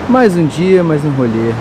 Mais um dia, mais um rolê.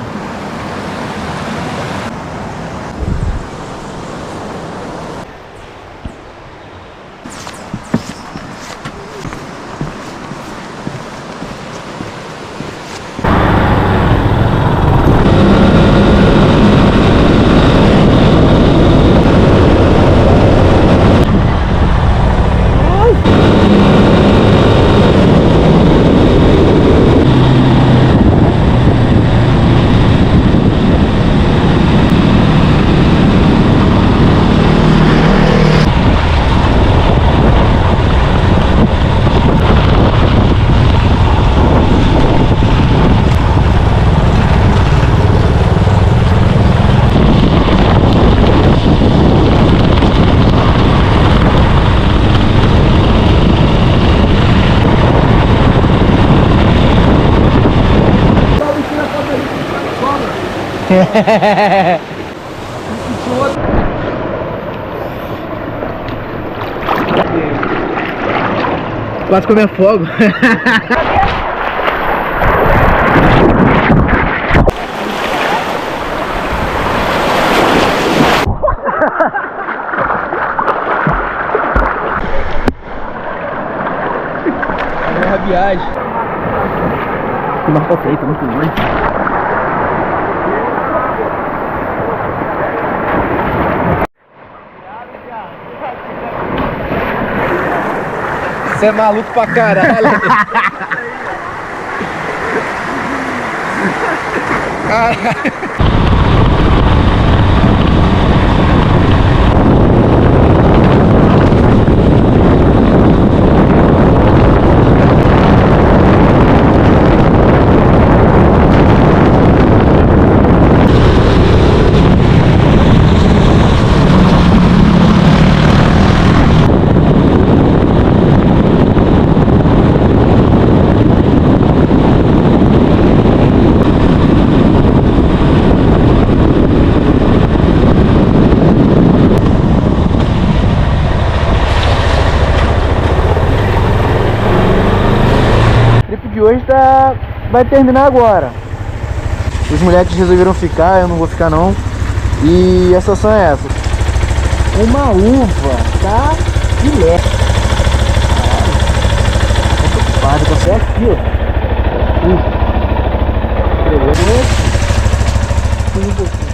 Quase comer fogo. É a viagem. Que marca feita, muito longe. Você é maluco pra caralho. Caralho. De hoje vai terminar agora. Os moleques resolveram ficar, eu não vou ficar não. E a situação é essa. Uma uva, tá? Filé. Caralho, tô só aqui, ó. Beleza. Um pouquinho.